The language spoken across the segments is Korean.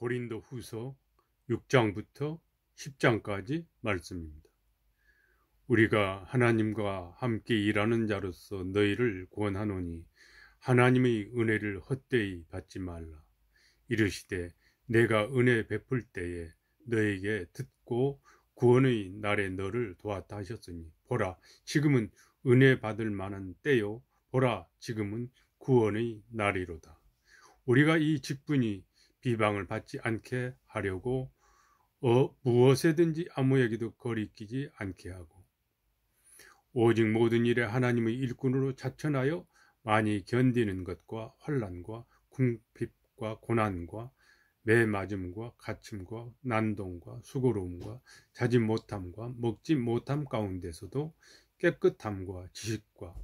고린도후서 6장부터 10장까지 말씀입니다. 우리가 하나님과 함께 일하는 자로서 너희를 권하노니 하나님의 은혜를 헛되이 받지 말라. 이르시되 내가 은혜 베풀 때에 너에게 듣고 구원의 날에 너를 도왔다 하셨으니 보라 지금은 은혜 받을 만한 때요 보라 지금은 구원의 날이로다. 우리가 이 직분이 비방을 받지 않게 하려고 무엇에든지 아무에게도 거리끼지 않게 하고 오직 모든 일에 하나님의 일꾼으로 자천하여 많이 견디는 것과 환난과 궁핍과 고난과 매맞음과 갇힘과 난동과 수고로움과 자지 못함과 먹지 못함 가운데서도 깨끗함과 지식과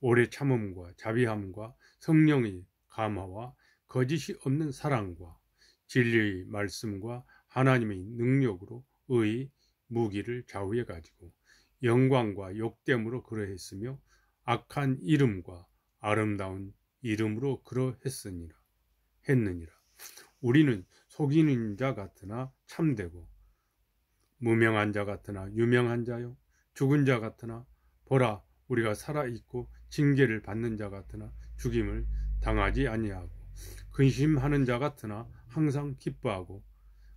오래 참음과 자비함과 성령의 감화와 거짓이 없는 사랑과 진리의 말씀과 하나님의 능력으로 의 무기를 좌우해 가지고 영광과 욕됨으로 그러했으며 악한 이름과 아름다운 이름으로 그러했느니라. 우리는 속이는 자 같으나 참되고 무명한 자 같으나 유명한 자요 죽은 자 같으나 보라 우리가 살아있고 징계를 받는 자 같으나 죽임을 당하지 아니하고 근심하는 자 같으나 항상 기뻐하고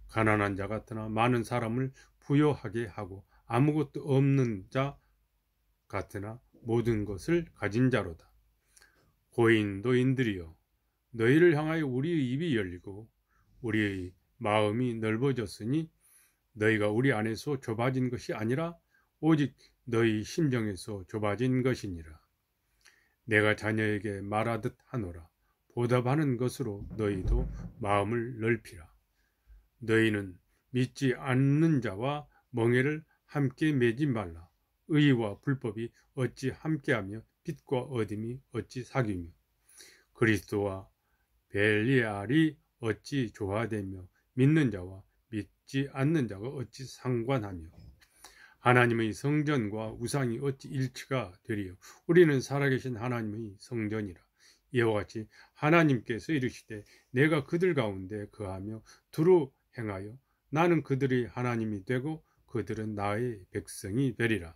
가난한 자 같으나 많은 사람을 부요하게 하고 아무것도 없는 자 같으나 모든 것을 가진 자로다. 고인도인들이여 너희를 향하여 우리의 입이 열리고 우리의 마음이 넓어졌으니 너희가 우리 안에서 좁아진 것이 아니라 오직 너희 심정에서 좁아진 것이니라. 내가 자녀에게 말하듯 하노라. 보답하는 것으로 너희도 마음을 넓히라. 너희는 믿지 않는 자와 멍에를 함께 매지 말라. 의와 불법이 어찌 함께하며 빛과 어둠이 어찌 사귀며 그리스도와 벨리알이 어찌 조화되며 믿는 자와 믿지 않는 자가 어찌 상관하며 하나님의 성전과 우상이 어찌 일치가 되리요. 우리는 살아계신 하나님의 성전이라. 이와 같이 하나님께서 이르시되 내가 그들 가운데 거하며 두루 행하여 나는 그들의 하나님이 되고 그들은 나의 백성이 되리라.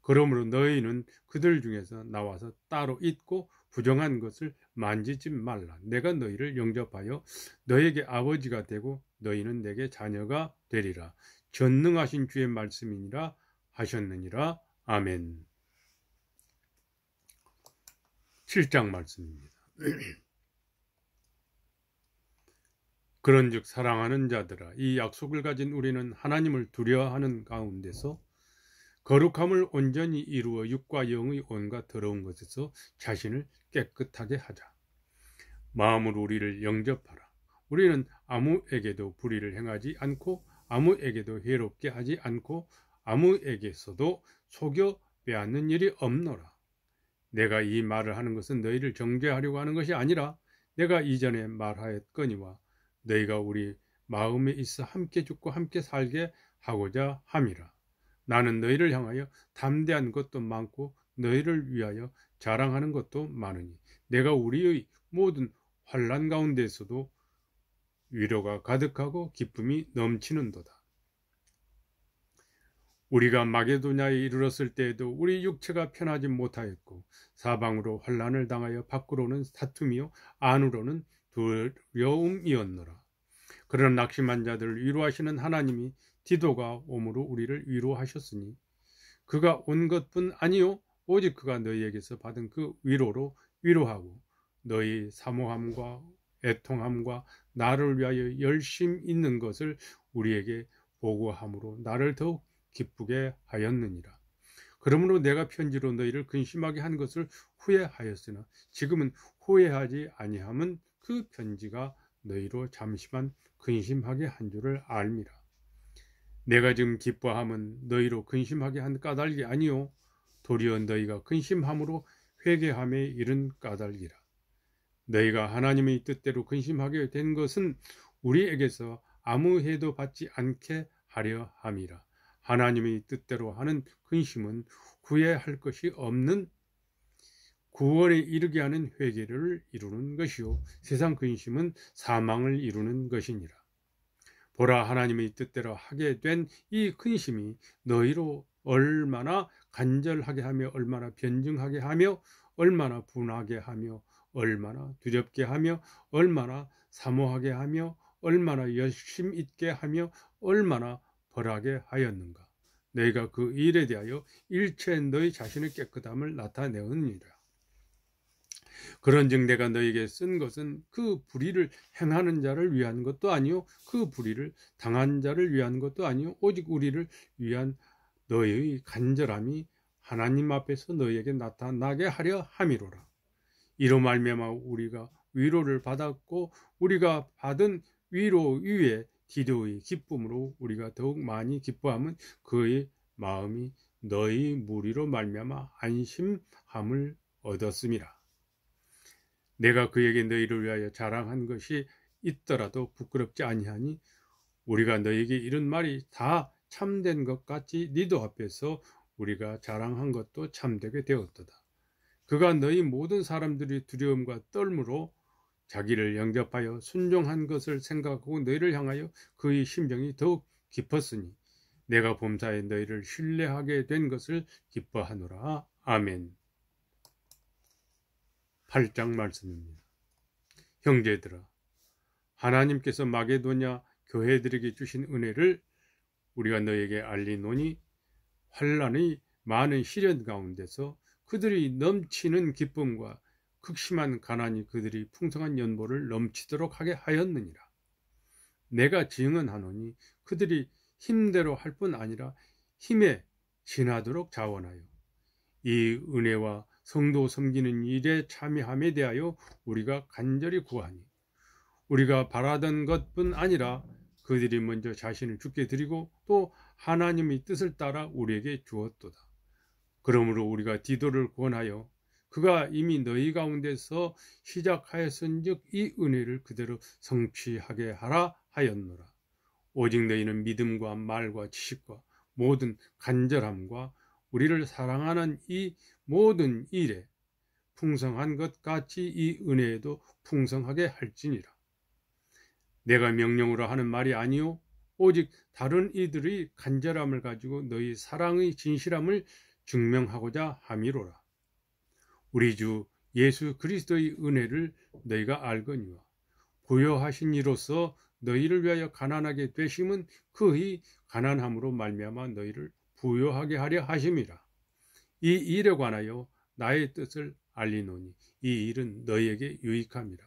그러므로 너희는 그들 중에서 나와서 따로 있고 부정한 것을 만지지 말라. 내가 너희를 영접하여 너에게 아버지가 되고 너희는 내게 자녀가 되리라. 전능하신 주의 말씀이니라 하셨느니라. 아멘. 7장 말씀입니다. 그런즉 사랑하는 자들아 이 약속을 가진 우리는 하나님을 두려워하는 가운데서 거룩함을 온전히 이루어 육과 영의 온갖 더러운 것에서 자신을 깨끗하게 하자. 마음으로 우리를 영접하라. 우리는 아무에게도 불의를 행하지 않고 아무에게도 해롭게 하지 않고 아무에게서도 속여 빼앗는 일이 없노라. 내가 이 말을 하는 것은 너희를 정죄하려고 하는 것이 아니라 내가 이전에 말하였거니와 너희가 우리 마음에 있어 함께 죽고 함께 살게 하고자 함이라. 나는 너희를 향하여 담대한 것도 많고 너희를 위하여 자랑하는 것도 많으니 내가 우리의 모든 환난 가운데서도 위로가 가득하고 기쁨이 넘치는도다. 우리가 마게도냐에 이르렀을 때에도 우리 육체가 편하지 못하였고 사방으로 환난을 당하여 밖으로는 다툼이요 안으로는 두려움이었노라. 그런 낙심한 자들을 위로하시는 하나님이 디도가 오므로 우리를 위로하셨으니 그가 온 것뿐 아니요 오직 그가 너희에게서 받은 그 위로로 위로하고 너희 사모함과 애통함과 나를 위하여 열심 있는 것을 우리에게 보고함으로 나를 더욱 기쁘게 하였느니라. 그러므로 내가 편지로 너희를 근심하게 한 것을 후회하였으나 지금은 후회하지 아니함은 그 편지가 너희로 잠시만 근심하게 한 줄을 알미라. 내가 지금 기뻐함은 너희로 근심하게 한 까닭이 아니요 도리어 너희가 근심함으로 회개함에 이른 까닭이라. 너희가 하나님의 뜻대로 근심하게 된 것은 우리에게서 아무 해도 받지 않게 하려 함이라. 하나님의 뜻대로 하는 근심은 후회할 것이 없는 구원에 이르게 하는 회개를 이루는 것이요 세상 근심은 사망을 이루는 것이니라. 보라, 하나님의 뜻대로 하게 된 이 근심이 너희로 얼마나 간절하게 하며 얼마나 변증하게 하며 얼마나 분하게 하며 얼마나 두렵게 하며 얼마나 사모하게 하며 얼마나 열심 있게 하며 얼마나 벌하게 하였는가. 너희가 그 일에 대하여 일체 너희 자신의 깨끗함을 나타내었느니라. 그런즉 내가 너희에게 쓴 것은 그 불의를 행하는 자를 위한 것도 아니요 그 불의를 당한 자를 위한 것도 아니요 오직 우리를 위한 너희의 간절함이 하나님 앞에서 너희에게 나타나게 하려 함이로라. 이로 말미암아 우리가 위로를 받았고 우리가 받은 위로 위에 디도의 기쁨으로 우리가 더욱 많이 기뻐함은 그의 마음이 너희 무리로 말미암아 안심함을 얻었음이라. 내가 그에게 너희를 위하여 자랑한 것이 있더라도 부끄럽지 아니하니 우리가 너희에게 이런 말이 다 참된 것 같이 니도 앞에서 우리가 자랑한 것도 참되게 되었도다. 그가 너희 모든 사람들이 두려움과 떨므로 자기를 영접하여 순종한 것을 생각하고 너희를 향하여 그의 심정이 더욱 깊었으니 내가 범사에 너희를 신뢰하게 된 것을 기뻐하노라. 아멘. 8장 말씀입니다. 형제들아, 하나님께서 마게도냐 교회들에게 주신 은혜를 우리가 너에게 알리노니 환난의 많은 시련 가운데서 그들이 넘치는 기쁨과 극심한 가난이 그들이 풍성한 연보를 넘치도록 하게 하였느니라. 내가 증언하노니 그들이 힘대로 할 뿐 아니라 힘에 지나도록 자원하여 이 은혜와 성도 섬기는 일에 참여함에 대하여 우리가 간절히 구하니 우리가 바라던 것뿐 아니라 그들이 먼저 자신을 주께 드리고 또 하나님의 뜻을 따라 우리에게 주었도다. 그러므로 우리가 디도를 권하여 그가 이미 너희 가운데서 시작하였은즉 이 은혜를 그대로 성취하게 하라 하였노라. 오직 너희는 믿음과 말과 지식과 모든 간절함과 우리를 사랑하는 이 모든 일에 풍성한 것 같이 이 은혜에도 풍성하게 할지니라. 내가 명령으로 하는 말이 아니요 오직 다른 이들의 간절함을 가지고 너희 사랑의 진실함을 증명하고자 함이로라. 우리 주 예수 그리스도의 은혜를 너희가 알거니와 부요하신 이로서 너희를 위하여 가난하게 되심은 그의 가난함으로 말미암아 너희를 부요하게 하려 하심이라. 이 일에 관하여 나의 뜻을 알리노니 이 일은 너희에게 유익함이라.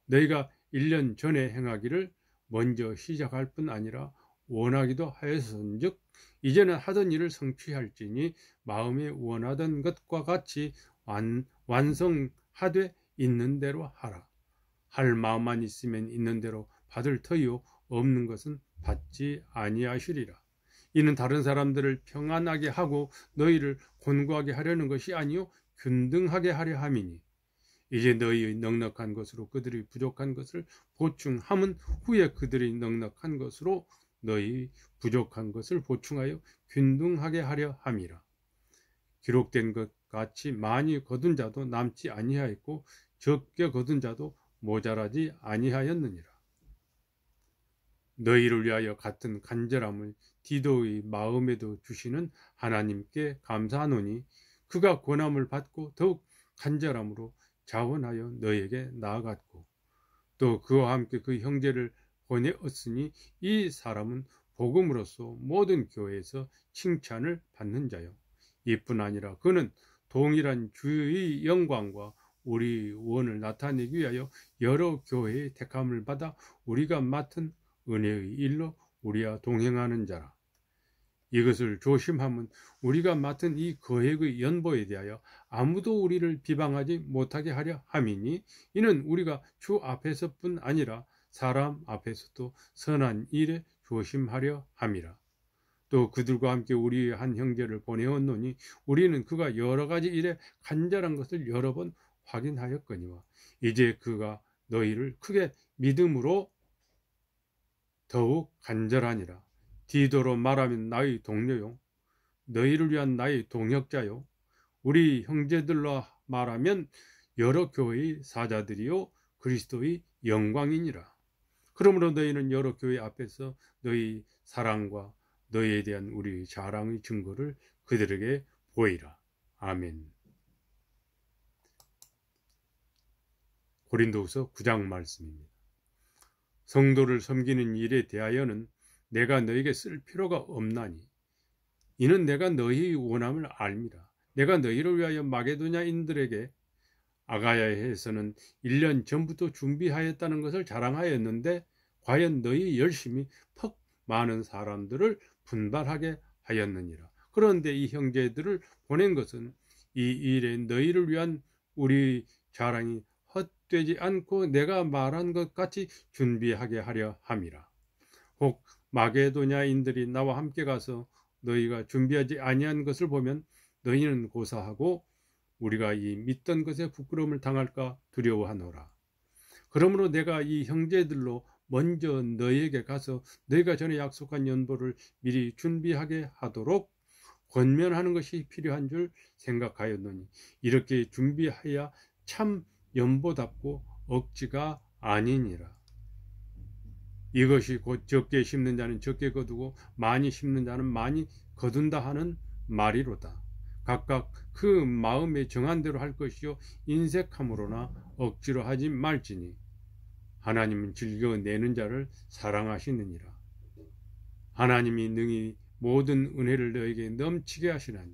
너희가 1년 전에 행하기를 먼저 시작할 뿐 아니라 원하기도 하였은즉 이제는 하던 일을 성취할지니 마음에 원하던 것과 같이 완성하되 있는 대로 하라. 할 마음만 있으면 있는 대로 받을 터이요 없는 것은 받지 아니하시리라. 이는 다른 사람들을 평안하게 하고 너희를 곤고하게 하려는 것이 아니요 균등하게 하려 함이니 이제 너희의 넉넉한 것으로 그들이 부족한 것을 보충함은 후에 그들이 넉넉한 것으로 너희 부족한 것을 보충하여 균등하게 하려 함이라. 기록된 것 같이 많이 거둔 자도 남지 아니하였고 적게 거둔 자도 모자라지 아니하였느니라. 너희를 위하여 같은 간절함을 디도의 마음에도 주시는 하나님께 감사하노니 그가 권함을 받고 더욱 간절함으로 자원하여 너희에게 나아갔고 또 그와 함께 그 형제를 보내었으니 이 사람은 복음으로써 모든 교회에서 칭찬을 받는 자요 이뿐 아니라 그는 동일한 주의 영광과 우리 원을 나타내기 위하여 여러 교회의 택함을 받아 우리가 맡은 은혜의 일로 우리와 동행하는 자라. 이것을 조심하면 우리가 맡은 이 거액의 연보에 대하여 아무도 우리를 비방하지 못하게 하려 함이니 이는 우리가 주 앞에서뿐 아니라 사람 앞에서도 선한 일에 조심하려 함이라. 또 그들과 함께 우리의 한 형제를 보내었노니 우리는 그가 여러 가지 일에 간절한 것을 여러 번 확인하였거니와 이제 그가 너희를 크게 믿음으로 더욱 간절하니라. 디도로 말하면 나의 동료요 너희를 위한 나의 동역자요 우리 형제들로 말하면 여러 교회의 사자들이요 그리스도의 영광이니라. 그러므로 너희는 여러 교회 앞에서 너희 사랑과 너희에 대한 우리의 자랑의 증거를 그들에게 보이라. 아멘. 고린도후서 9장 말씀입니다. 성도를 섬기는 일에 대하여는 내가 너에게 쓸 필요가 없나니 이는 내가 너희의 원함을 알미라. 내가 너희를 위하여 마게도냐인들에게 아가야에서는 1년 전부터 준비하였다는 것을 자랑하였는데 과연 너희 열심히 퍽 많은 사람들을 분발하게 하였느니라. 그런데 이 형제들을 보낸 것은 이 일에 너희를 위한 우리 자랑이 헛되지 않고 내가 말한 것 같이 준비하게 하려 함이라. 혹 마게도냐인들이 나와 함께 가서 너희가 준비하지 아니한 것을 보면 너희는 고사하고 우리가 이 믿던 것에 부끄러움을 당할까 두려워하노라. 그러므로 내가 이 형제들로 먼저 너희에게 가서 너희가 전에 약속한 연보를 미리 준비하게 하도록 권면하는 것이 필요한 줄 생각하였노니 이렇게 준비하여 참 연보답고 억지가 아니니라. 이것이 곧 적게 심는 자는 적게 거두고 많이 심는 자는 많이 거둔다 하는 말이로다. 각각 그 마음에 정한 대로 할 것이요 인색함으로나 억지로 하지 말지니 하나님은 즐겨 내는 자를 사랑하시느니라. 하나님이 능히 모든 은혜를 너에게 넘치게 하시나니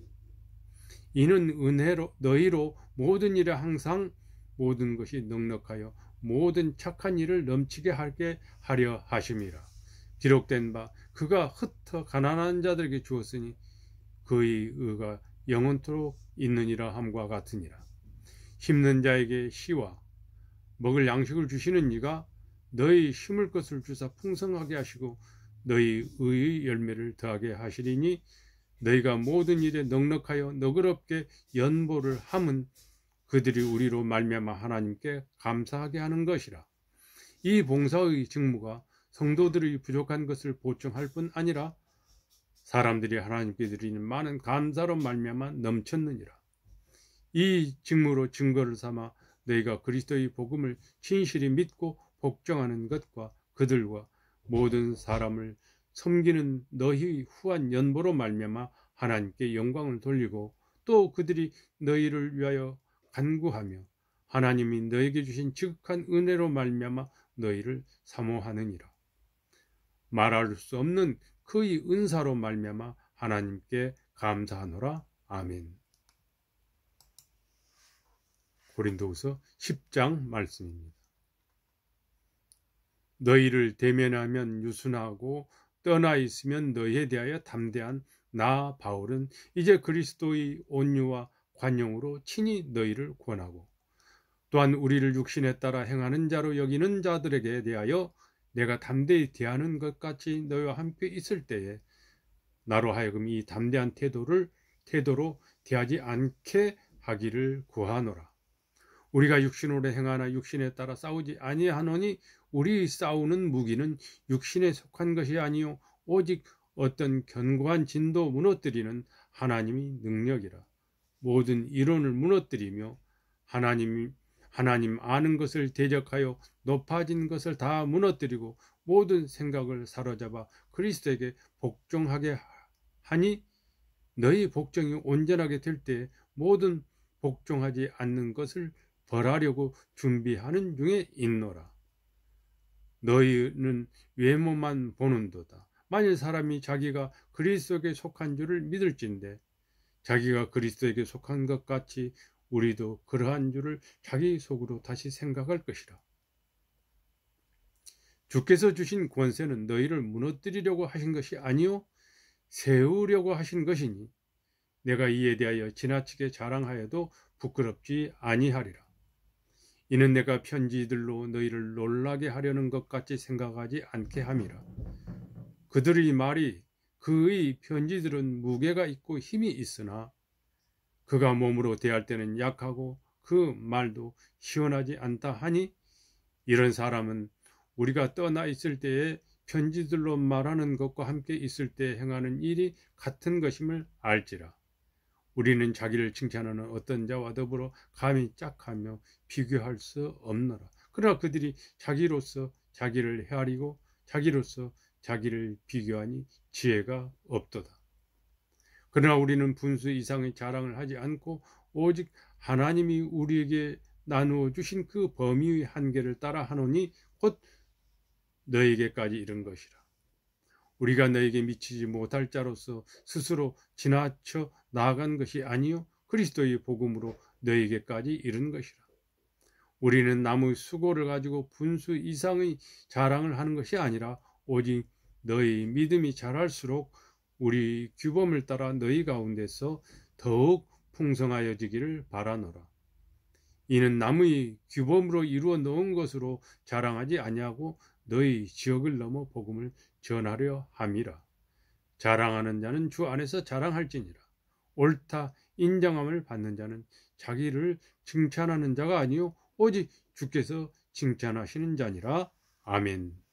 이는 은혜로 너희로 모든 일에 항상 모든 것이 넉넉하여 모든 착한 일을 넘치게 하게 하려 하심이라. 기록된 바 그가 흩어 가난한 자들에게 주었으니 그의 의가 영원토록 있느니라 함과 같으니라. 심는 자에게 씨와 먹을 양식을 주시는 이가 너희 심을 것을 주사 풍성하게 하시고 너희 의의 열매를 더하게 하시리니 너희가 모든 일에 넉넉하여 너그럽게 연보를 함은 그들이 우리로 말미암아 하나님께 감사하게 하는 것이라. 이 봉사의 직무가 성도들의 부족한 것을 보충할 뿐 아니라 사람들이 하나님께 드리는 많은 감사로 말미암아 넘쳤느니라. 이 직무로 증거를 삼아 너희가 그리스도의 복음을 진실히 믿고 복종하는 것과 그들과 모든 사람을 섬기는 너희의 후한 연보로 말미암아 하나님께 영광을 돌리고 또 그들이 너희를 위하여 간구하며 하나님이 너에게 주신 지극한 은혜로 말미암아 너희를 사모하느니라. 말할 수 없는 그의 은사로 말미암아 하나님께 감사하노라. 아멘. 고린도후서 10장 말씀입니다. 너희를 대면하면 유순하고 떠나 있으면 너희에 대하여 담대한 나 바울은 이제 그리스도의 온유와 관용으로 친히 너희를 권하고 또한 우리를 육신에 따라 행하는 자로 여기는 자들에게 대하여 내가 담대히 대하는 것 같이 너희와 함께 있을 때에 나로 하여금 이 담대한 태도로 대하지 않게 하기를 구하노라. 우리가 육신으로 행하나 육신에 따라 싸우지 아니하노니 우리 싸우는 무기는 육신에 속한 것이 아니요 오직 어떤 견고한 진도 무너뜨리는 하나님의 능력이라. 모든 이론을 무너뜨리며 하나님 아는 것을 대적하여 높아진 것을 다 무너뜨리고 모든 생각을 사로잡아 그리스도에게 복종하게 하니 너희 복종이 온전하게 될 때 모든 복종하지 않는 것을 벌하려고 준비하는 중에 있노라. 너희는 외모만 보는도다. 만일 사람이 자기가 그리스도에게 속한 줄을 믿을진대 자기가 그리스도에게 속한 것 같이 우리도 그러한 줄을 자기 속으로 다시 생각할 것이라. 주께서 주신 권세는 너희를 무너뜨리려고 하신 것이 아니요 세우려고 하신 것이니 내가 이에 대하여 지나치게 자랑하여도 부끄럽지 아니하리라. 이는 내가 편지들로 너희를 놀라게 하려는 것 같이 생각하지 않게 함이라. 그들의 말이 그의 편지들은 무게가 있고 힘이 있으나 그가 몸으로 대할 때는 약하고 그 말도 시원하지 않다 하니 이런 사람은 우리가 떠나 있을 때에 편지들로 말하는 것과 함께 있을 때 행하는 일이 같은 것임을 알지라. 우리는 자기를 칭찬하는 어떤 자와 더불어 감히 짝하며 비교할 수 없노라. 그러나 그들이 자기로서 자기를 헤아리고 자기로서 자기를 비교하니 지혜가 없도다. 그러나 우리는 분수 이상의 자랑을 하지 않고 오직 하나님이 우리에게 나누어 주신 그 범위의 한계를 따라 하노니 곧 너에게까지 이른 것이라. 우리가 너에게 미치지 못할 자로서 스스로 지나쳐 나아간 것이 아니요 그리스도의 복음으로 너에게까지 이른 것이라. 우리는 남의 수고를 가지고 분수 이상의 자랑을 하는 것이 아니라 오직 너희 믿음이 자랄수록 우리 규범을 따라 너희 가운데서 더욱 풍성하여지기를 바라노라. 이는 남의 규범으로 이루어 놓은 것으로 자랑하지 아니하고 너희 지역을 넘어 복음을 전하려 함이라. 자랑하는 자는 주 안에서 자랑할지니라. 옳다 인정함을 받는 자는 자기를 칭찬하는 자가 아니요 오직 주께서 칭찬하시는 자니라. 아멘.